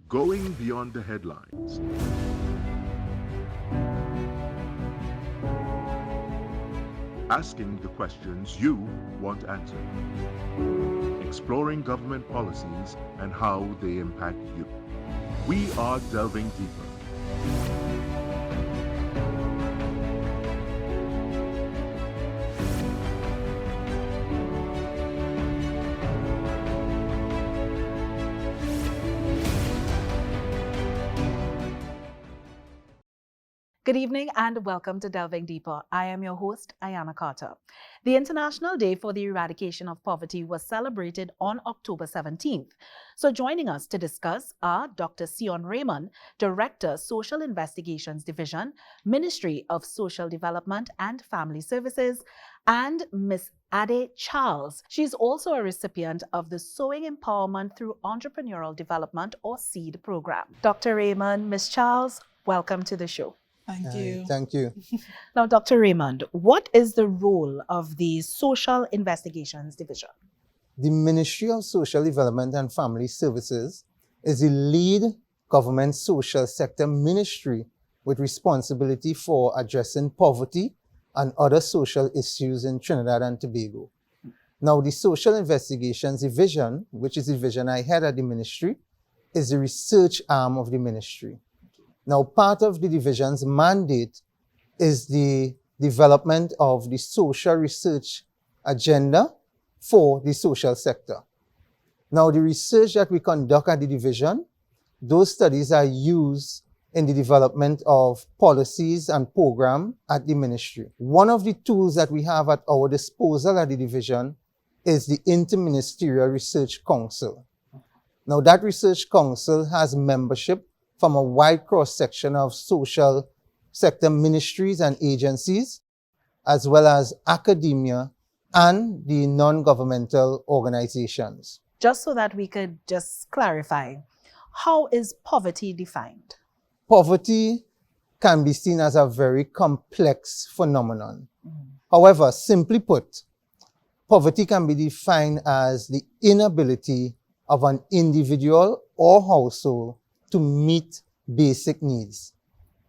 Going beyond the headlines. Asking the questions you want answered. Exploring government policies and how they impact you. We are delving deeper. Good evening and welcome to Delving Deeper. I am your host, Ayana Carter. The International Day for the Eradication of Poverty was celebrated on October 17th. So joining us to discuss are Dr. Seon Raymond, Director, Social Investigations Division, Ministry of Social Development and Family Services, and Ms. Ade Charles. She's also a recipient of the Sowing Empowerment Through Entrepreneurial Development or SEED program. Dr. Raymond, Ms. Charles, welcome to the show. Thank you. Thank you. Now, Dr. Raymond, what is the role of the Social Investigations Division? The Ministry of Social Development and Family Services is the lead government social sector ministry with responsibility for addressing poverty and other social issues in Trinidad and Tobago. Now, the Social Investigations Division, which is the division I head at the ministry, is the research arm of the ministry. Now, part of the division's mandate is the development of the social research agenda for the social sector. Now, the research that we conduct at the division, those studies are used in the development of policies and programs at the ministry. One of the tools that we have at our disposal at the division is the Interministerial Research Council. Now, that research council has membership from a wide cross-section of social sector ministries and agencies, as well as academia and the non-governmental organizations. Just so that we could just clarify, how is poverty defined? Poverty can be seen as a very complex phenomenon. However, simply put, poverty can be defined as the inability of an individual or household to meet basic needs.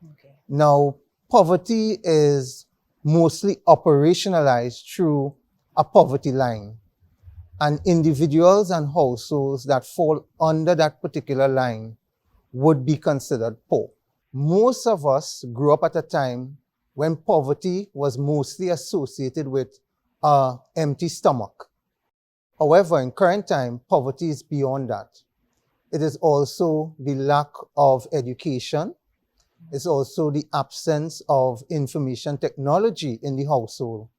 Okay. Now, poverty is mostly operationalized through a poverty line, and individuals and households that fall under that particular line would be considered poor. Most of us grew up at a time when poverty was mostly associated with an empty stomach. However, in current time, poverty is beyond that. It is also the lack of education. It's also the absence of information technology in the household,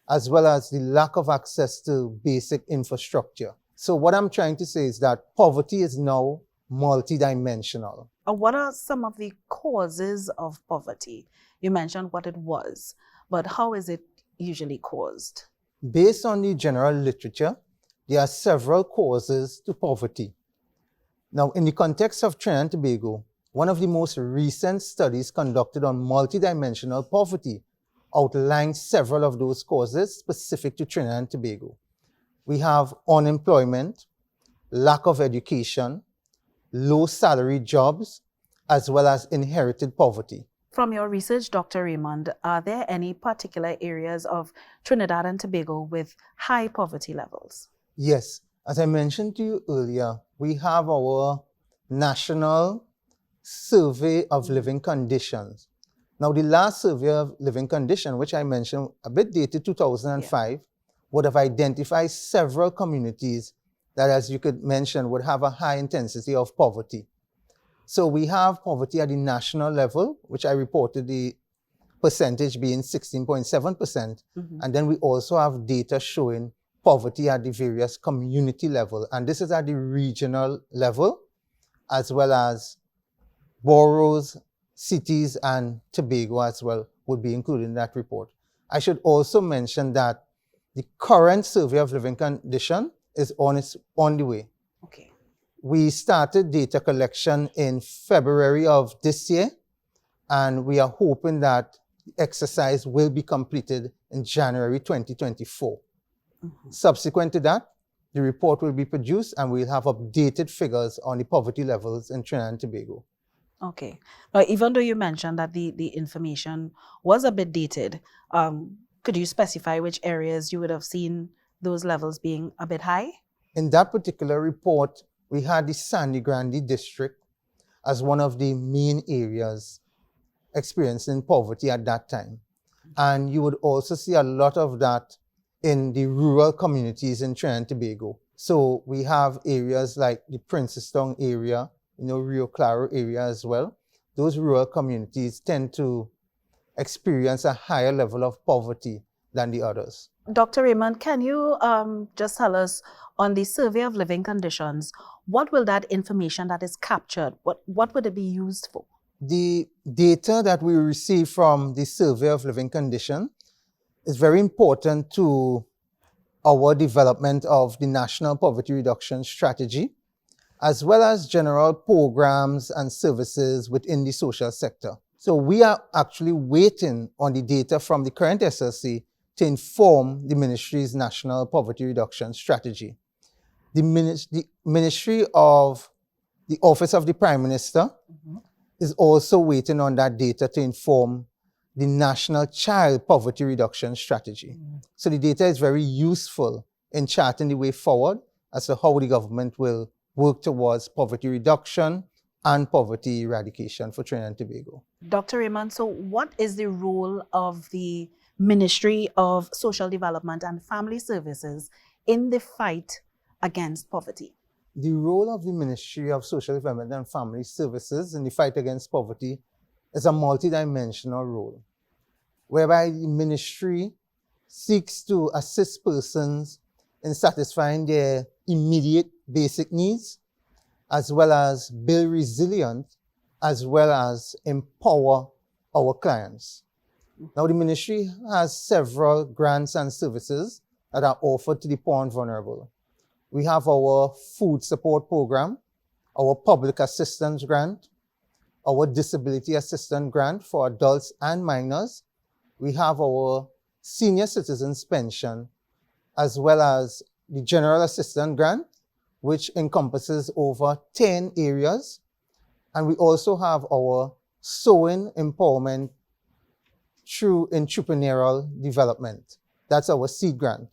as well as the lack of access to basic infrastructure. So what I'm trying to say is that poverty is now multidimensional. What are some of the causes of poverty? You mentioned what it was, but how is it usually caused? Based on the general literature, there are several causes to poverty. Now, in the context of Trinidad and Tobago, one of the most recent studies conducted on multidimensional poverty outlined several of those causes specific to Trinidad and Tobago. We have unemployment, lack of education, low salary jobs, as well as inherited poverty. From your research, Dr. Raymond, are there any particular areas of Trinidad and Tobago with high poverty levels? Yes, as I mentioned to you earlier, we have our National Survey of Living Conditions. Now, the last survey of living condition, which I mentioned, a bit dated 2005, would have identified several communities that, as you could mention, would have a high intensity of poverty. So we have poverty at the national level, which I reported the percentage being 16.7%. And then we also have data showing poverty at the various community level. And this is at the regional level, as well as boroughs, cities, and Tobago as well would be included in that report. I should also mention that the current survey of living condition is on the way. Okay. We started data collection in February of this year, and we are hoping that the exercise will be completed in January 2024. Subsequent to that, the report will be produced and we'll have updated figures on the poverty levels in Trinidad and Tobago. Okay. Now, even though you mentioned that the information was a bit dated, could you specify which areas you would have seen those levels being a bit high? In that particular report, we had the Sandy Grande district as one of the main areas experiencing poverty at that time. And you would also see a lot of that in the rural communities in Trinidad and Tobago. So we have areas like the Princestown area, Rio Claro area as well. Those rural communities tend to experience a higher level of poverty than the others. Dr. Raymond, can you just tell us on the survey of living conditions, what will that information that is captured, what would it be used for? The data that we receive from the survey of living condition is very important to our development of the National Poverty Reduction Strategy, as well as general programs and services within the social sector. So we are actually waiting on the data from the current SLC to inform the Ministry's National Poverty Reduction Strategy. The Ministry of the Office of the Prime Minister is also waiting on that data to inform the National Child Poverty Reduction Strategy. So the data is very useful in charting the way forward as to how the government will work towards poverty reduction and poverty eradication for Trinidad and Tobago. Dr. Raymond, so what is the role of the Ministry of Social Development and Family Services in the fight against poverty? The role of the Ministry of Social Development and Family Services in the fight against poverty is a multidimensional role, whereby the ministry seeks to assist persons in satisfying their immediate basic needs, as well as build resilience, as well as empower our clients. Now, the ministry has several grants and services that are offered to the poor and vulnerable. We have our food support program, our public assistance grant, our disability assistance grant for adults and minors. We have our senior citizens pension, as well as the general assistance grant, which encompasses over 10 areas. And we also have our sewing empowerment through entrepreneurial development. That's our seed grant.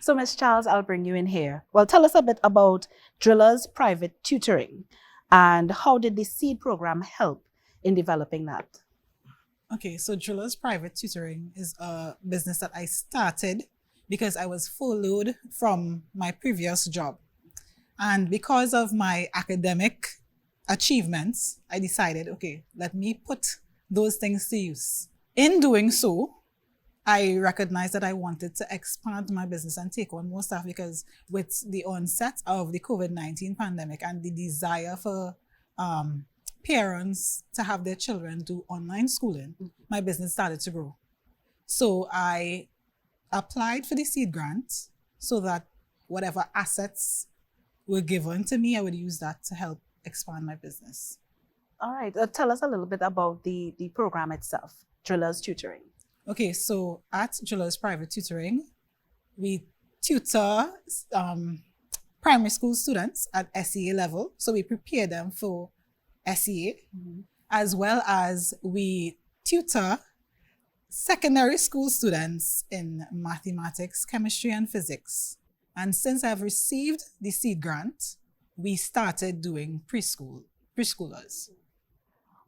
So, Ms. Charles, I'll bring you in here. Well, tell us a bit about Drillers Private Tutoring and how did the seed program help in developing that? Okay, so Drillers Private Tutoring is a business that I started because I was furloughed from my previous job. And because of my academic achievements, I decided, okay, let me put those things to use. In doing so, I recognized that I wanted to expand my business and take on more staff because with the onset of the COVID-19 pandemic and the desire for parents to have their children do online schooling, my business started to grow. So I applied for the seed grant so that whatever assets were given to me, I would use that to help expand my business. All right, tell us a little bit about the program itself, Drillers Tutoring. Okay, so at Drillers Private Tutoring, we tutor primary school students at SEA level. So we prepare them for SEA, as well as we tutor secondary school students in mathematics, chemistry, and physics. And since I've received the seed grant, we started doing preschoolers.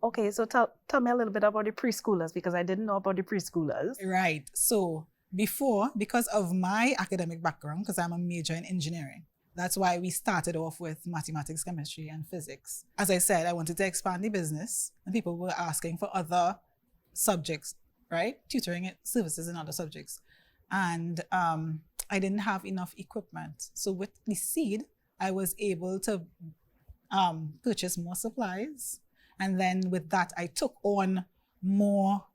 Okay, so tell me a little bit about the preschoolers because I didn't know about the preschoolers. Right. So before, because of my academic background, because I'm a major in engineering, that's why we started off with mathematics, chemistry, and physics. As I said, I wanted to expand the business and people were asking for other subjects, right? Tutoring services in other subjects. And I didn't have enough equipment. So with the seed, I was able to purchase more supplies. And then with that, I took on more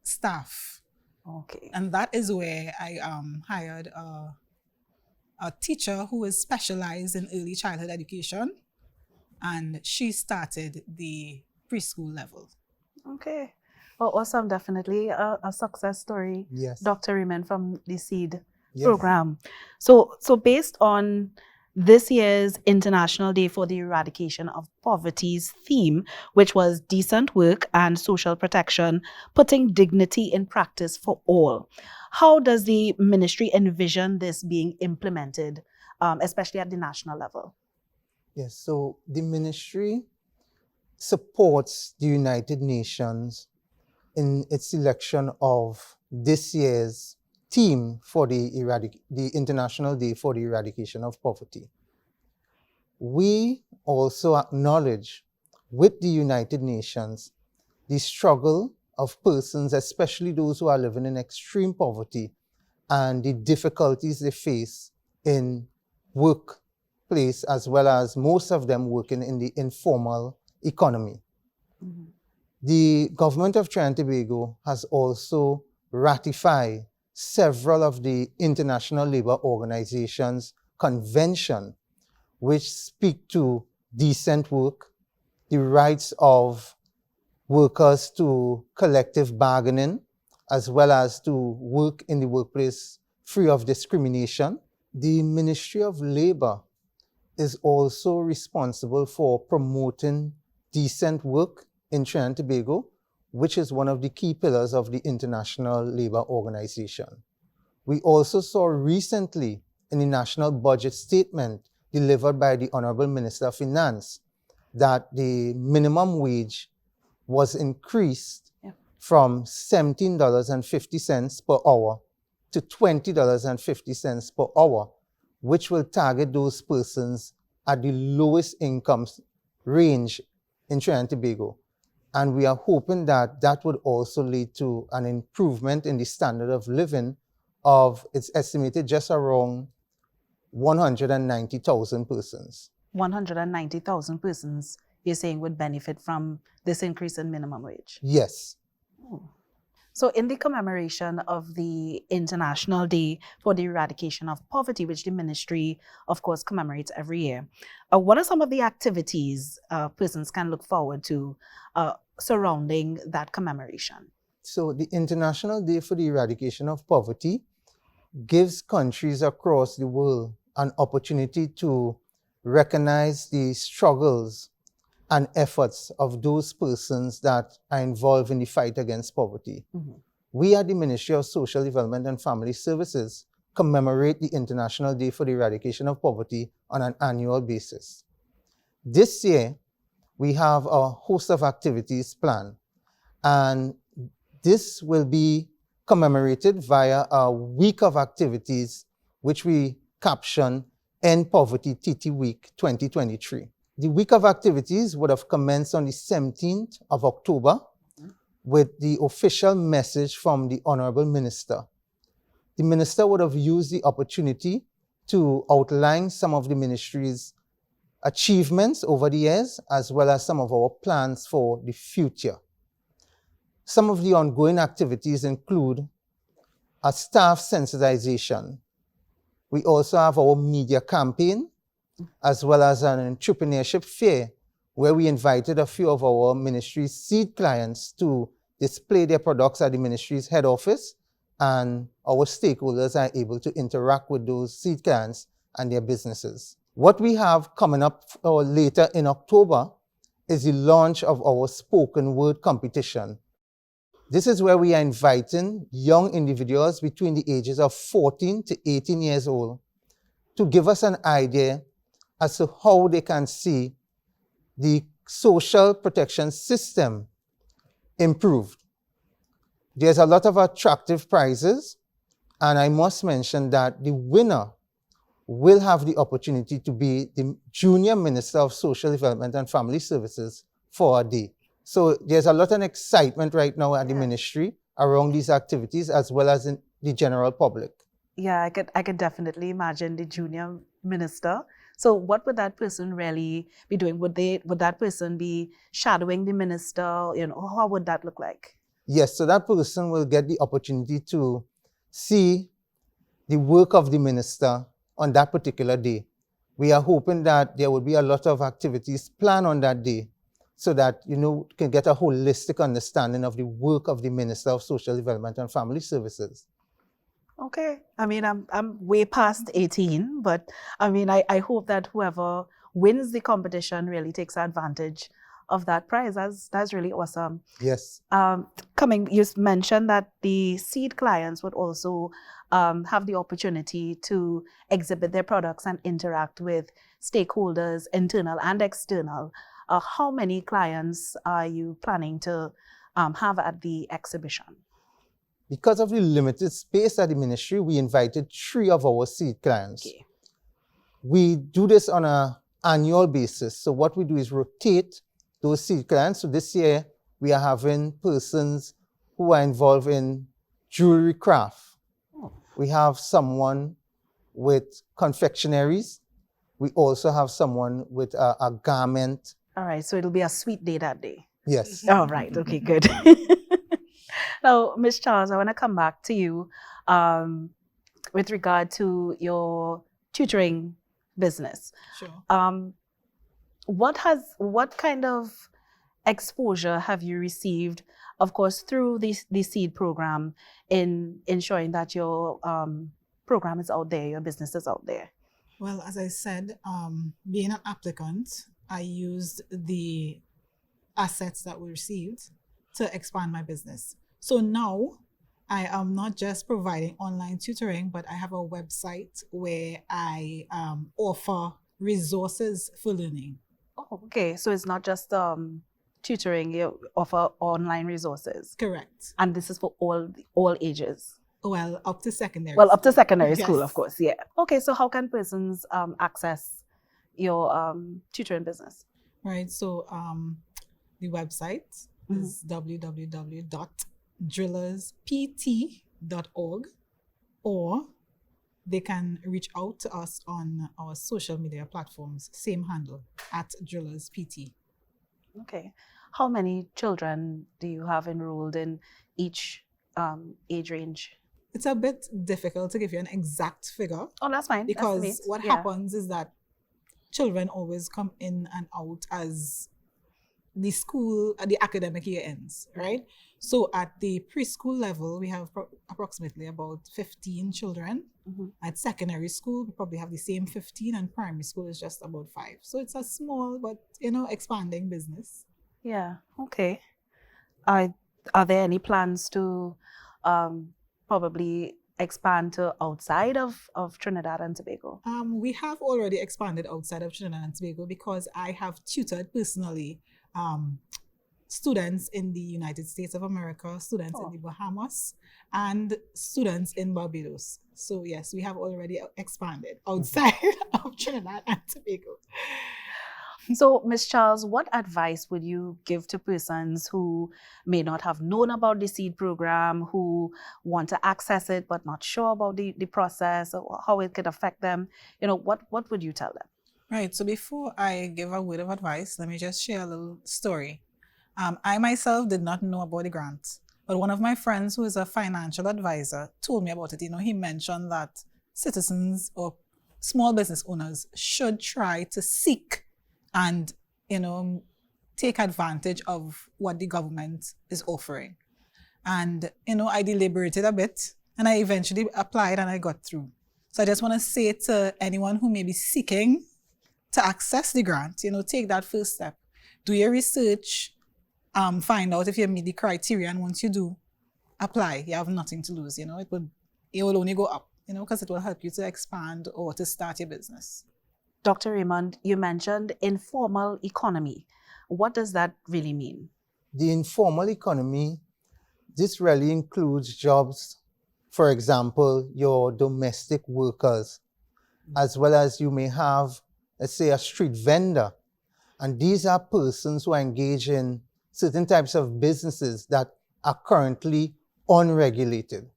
staff. Okay. And that is where I hired a teacher who is specialized in early childhood education. And she started the preschool level. Okay. Oh, awesome. Definitely a success story. Yes. Dr. Raymond from the seed Yes. program. So based on this year's International Day for the Eradication of Poverty's theme, which was decent work and social protection, putting dignity in practice for all, how does the ministry envision this being implemented, especially at the national level? Yes, so the ministry supports the United Nations in its selection of this year's theme for the International Day for the Eradication of Poverty. We also acknowledge with the United Nations the struggle of persons, especially those who are living in extreme poverty, and the difficulties they face in workplace, as well as most of them working in the informal economy. Mm-hmm. The government of Trinidad and Tobago has also ratified several of the International Labour Organization's convention, which speak to decent work, the rights of workers to collective bargaining, as well as to work in the workplace free of discrimination. The Ministry of Labour is also responsible for promoting decent work in Trinidad and Tobago, which is one of the key pillars of the International Labour Organization. We also saw recently in the National Budget Statement delivered by the Honourable Minister of Finance that the minimum wage was increased from $17.50 per hour to $20.50 per hour, which will target those persons at the lowest incomes range in Trinidad and Tobago. And we are hoping that that would also lead to an improvement in the standard of living of, it's estimated, just around 190,000 persons. 190,000 persons, you're saying, would benefit from this increase in minimum wage? Yes. Oh. So in the commemoration of the International Day for the Eradication of Poverty, which the ministry, of course, commemorates every year, what are some of the activities persons can look forward to surrounding that commemoration? So the International Day for the Eradication of Poverty gives countries across the world an opportunity to recognize the struggles and efforts of those persons that are involved in the fight against poverty. Mm-hmm. We at the Ministry of Social Development and Family Services commemorate the International Day for the Eradication of Poverty on an annual basis. This year, we have a host of activities planned, and this will be commemorated via a week of activities, which we caption End Poverty TT Week 2023. The week of activities would have commenced on the 17th of October with the official message from the Honourable Minister. The Minister would have used the opportunity to outline some of the ministry's achievements over the years, as well as some of our plans for the future. Some of the ongoing activities include a staff sensitization. We also have our media campaign, as well as an entrepreneurship fair, where we invited a few of our ministry's seed clients to display their products at the ministry's head office, and our stakeholders are able to interact with those seed clients and their businesses. What we have coming up later in October is the launch of our spoken word competition. This is where we are inviting young individuals between the ages of 14 to 18 years old to give us an idea as to how they can see the social protection system improved. There's a lot of attractive prizes, and I must mention that the winner will have the opportunity to be the Junior Minister of Social Development and Family Services for a day. So there's a lot of excitement right now at the ministry around these activities, as well as in the general public. Yeah, I could definitely imagine the junior minister. So what would that person really be doing? Would that person be shadowing the minister? You know, how would that look like? Yes, so that person will get the opportunity to see the work of the minister on that particular day. We are hoping that there will be a lot of activities planned on that day, so that you can get a holistic understanding of the work of the Minister of Social Development and Family Services. Okay. I mean, I'm way past 18, but I mean, I hope that whoever wins the competition really takes advantage of that prize. That's really awesome. Yes. You mentioned that the seed clients would also have the opportunity to exhibit their products and interact with stakeholders, internal and external. How many clients are you planning to have at the exhibition? Because of the limited space at the ministry, we invited 3 of our seed clients. Okay. We do this on an annual basis. So what we do is rotate those seed clients. So this year, we are having persons who are involved in jewelry craft. Oh. We have someone with confectionaries. We also have someone with a garment. All right, so it'll be a sweet day that day. Yes. All right, okay, good. Now, Ms. Charles, I want to come back to you with regard to your tutoring business. Sure. What kind of exposure have you received, of course, through the seed program in ensuring that your program is out there, your business is out there? Well, as I said, being an applicant, I used the assets that we received to expand my business. So now I am not just providing online tutoring, but I have a website where I offer resources for learning. Oh, okay. So it's not just tutoring, you offer online resources. Correct. And this is for all ages. Well, up to secondary. Well, up to secondary school, Yes. of course, yeah. Okay, so how can persons access your tutoring business? Right. So the website is www.drillerspt.org, or they can reach out to us on our social media platforms, same handle, @drillerspt. Okay. How many children do you have enrolled in each age range? It's a bit difficult to give you an exact figure Oh, that's fine. because Estimate. what Yeah. happens is that children always come in and out as the academic year ends, right? So at the preschool level, we have approximately about 15 children. Mhm. At secondary school, we probably have the same 15, and primary school is just about 5. So it's a small but expanding business. Yeah. Okay. Are there any plans to probably expand to outside of Trinidad and Tobago? We have already expanded outside of Trinidad and Tobago because I have tutored personally students in the United States of America, students in the Bahamas, and students in Barbados. So yes, we have already expanded outside of Trinidad and Tobago. So, Ms. Charles, what advice would you give to persons who may not have known about the seed program, who want to access it but not sure about the process or how it could affect them? What would you tell them? Right. So before I give a word of advice, let me just share a little story. I myself did not know about the grant, but one of my friends who is a financial advisor told me about it. He mentioned that citizens or small business owners should try to seek and, take advantage of what the government is offering. And, I deliberated a bit and I eventually applied and I got through. So I just want to say to anyone who may be seeking to access the grant, take that first step. Do your research, find out if you meet the criteria, and once you do, apply. You have nothing to lose, it will only go up, because it will help you to expand or to start your business. Dr. Raymond, you mentioned informal economy. What does that really mean? The informal economy, this really includes jobs, for example, your domestic workers, as well as you may have, let's say, a street vendor. And these are persons who are engaged in certain types of businesses that are currently unregulated.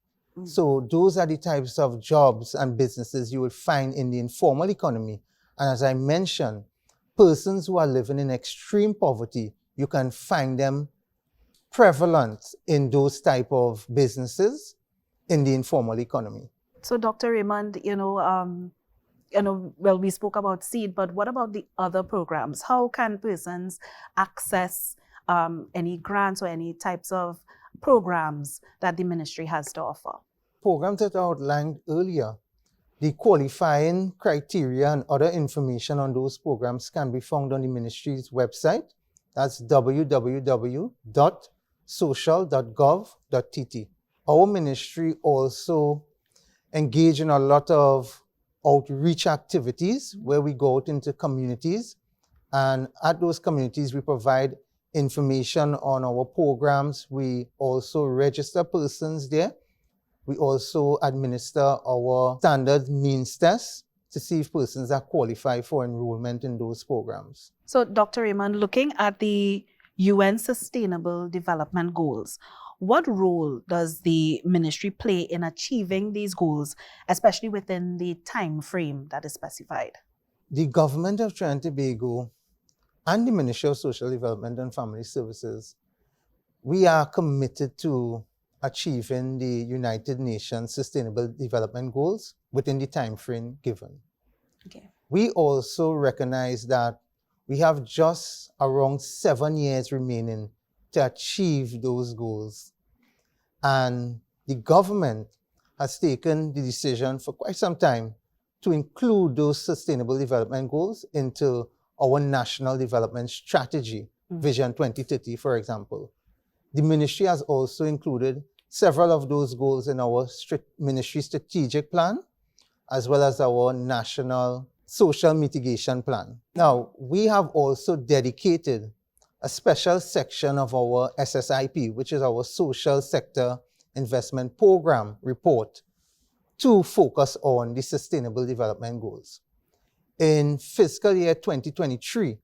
So those are the types of jobs and businesses you will find in the informal economy. And as I mentioned, persons who are living in extreme poverty, you can find them prevalent in those type of businesses in the informal economy. So, Dr. Raymond, well, we spoke about seed, but what about the other programs? How can persons access any grants or any types of programs that the ministry has to offer? programs that I outlined earlier, the qualifying criteria and other information on those programs can be found on the ministry's website. That's www.social.gov.tt. Our ministry also engage in a lot of outreach activities where we go out into communities, and at those communities we provide information on our programs. We also register persons there. We also administer our standard means tests to see if persons are qualified for enrollment in those programs. So, Dr. Raymond, looking at the UN Sustainable Development Goals, what role does the ministry play in achieving these goals, especially within the time frame that is specified? The government of Trinidad and Tobago and the Ministry of Social Development and Family Services, we are committed to achieving the United Nations Sustainable Development Goals within the time frame given. Okay. We also recognize that we have just around 7 years remaining to achieve those goals. And the government has taken the decision for quite some time to include those sustainable development goals into our national development strategy, Vision 2030, for example. The ministry has also included several of those goals in our ministry strategic plan, as well as our national social mitigation plan. Now, we have also dedicated a special section of our SSIP, which is our Social Sector Investment Program report, to focus on the Sustainable Development Goals. In fiscal year 2023,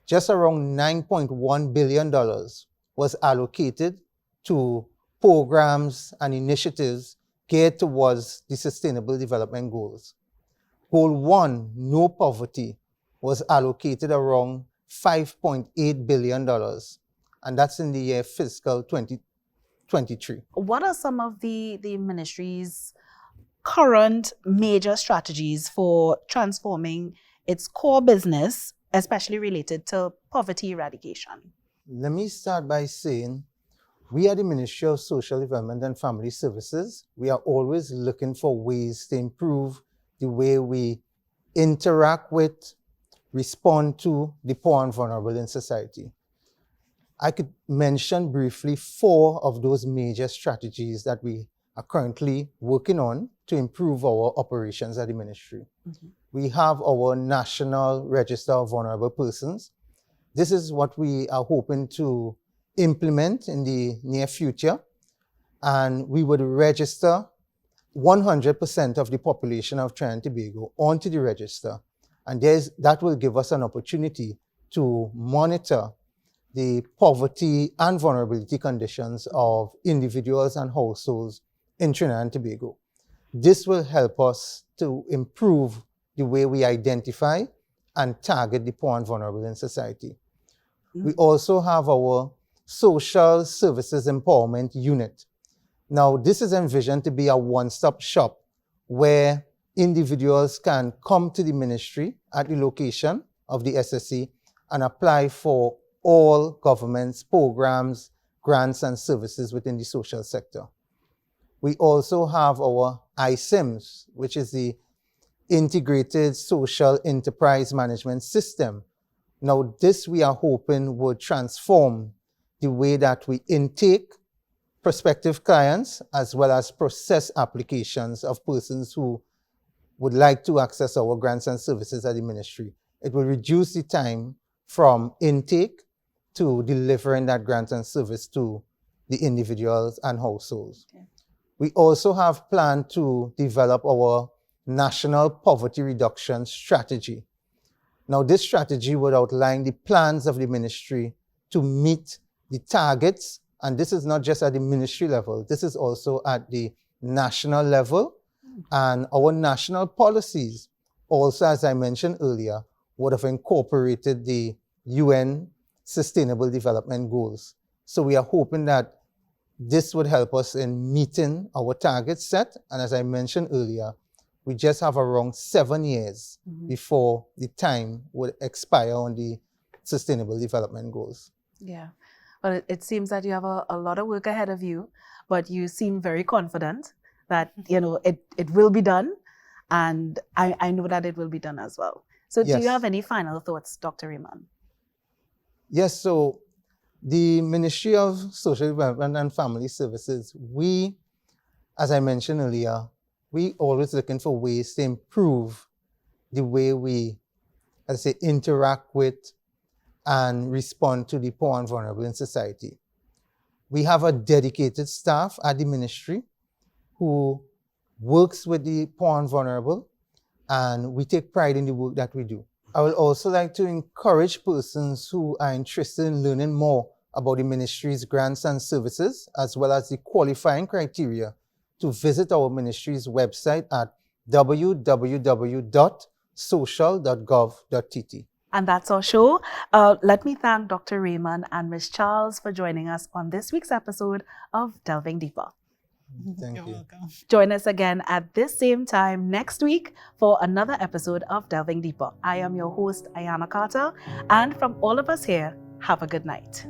just around $9.1 billion was allocated to programs and initiatives geared towards the Sustainable Development Goals. Goal 1, no poverty, was allocated around $5.8 billion, and that's in the year fiscal 2023. What are some of the ministry's current major strategies for transforming its core business, especially related to poverty eradication? Let me start by saying we at the Ministry of Social Development and Family Services, we are always looking for ways to improve the way we interact with, respond to the poor and vulnerable in society. I could mention briefly 4 of those major strategies that we are currently working on to improve our operations at the ministry. We have our National Register of Vulnerable Persons. This is what we are hoping to implement in the near future, and we would register 100% of the population of Trinidad and Tobago onto the register, and that will give us an opportunity to monitor the poverty and vulnerability conditions of individuals and households in Trinidad and Tobago. This will help us to improve the way we identify and target the poor and vulnerable in society. We also have our Social Services Empowerment Unit. Now, this is envisioned to be a one-stop shop where individuals can come to the ministry at the location of the SSC and apply for all government's programs, grants, and services within the social sector. We also have our ISIMS, which is the Integrated Social Enterprise Management System. Now, this we are hoping would transform the way that we intake prospective clients as well as process applications of persons who would like to access our grants and services at the ministry. It will reduce the time from intake to delivering that grant and service to the individuals and households. Okay. We also have planned to develop our National Poverty Reduction Strategy. Now, this strategy would outline the plans of the ministry to meet the targets, and this is not just at the ministry level, this is also at the national level, and our national policies also, as I mentioned earlier, would have incorporated the UN Sustainable Development Goals. So we are hoping that this would help us in meeting our targets set, and as I mentioned earlier, we just have around 7 years before the time would expire on the Sustainable Development Goals. Yeah, well, it seems that you have a lot of work ahead of you, but you seem very confident that, it will be done. And I know that it will be done as well. So do you Yes. have any final thoughts, Dr. Raymond? Yes, so the Ministry of Social Development and Family Services, we, as I mentioned earlier, we always looking for ways to improve the way we, as I say, interact with and respond to the poor and vulnerable in society. We have a dedicated staff at the ministry who works with the poor and vulnerable, and we take pride in the work that we do. I would also like to encourage persons who are interested in learning more about the ministry's grants and services, as well as the qualifying criteria, to visit our ministry's website at www.social.gov.tt. And that's our show. Let me thank Dr. Raymond and Ms. Charles for joining us on this week's episode of Delving Deeper. Thank You're you. welcome. Join us again at this same time next week for another episode of Delving Deeper. I am your host, Ayana Carter, and from all of us here, have a good night.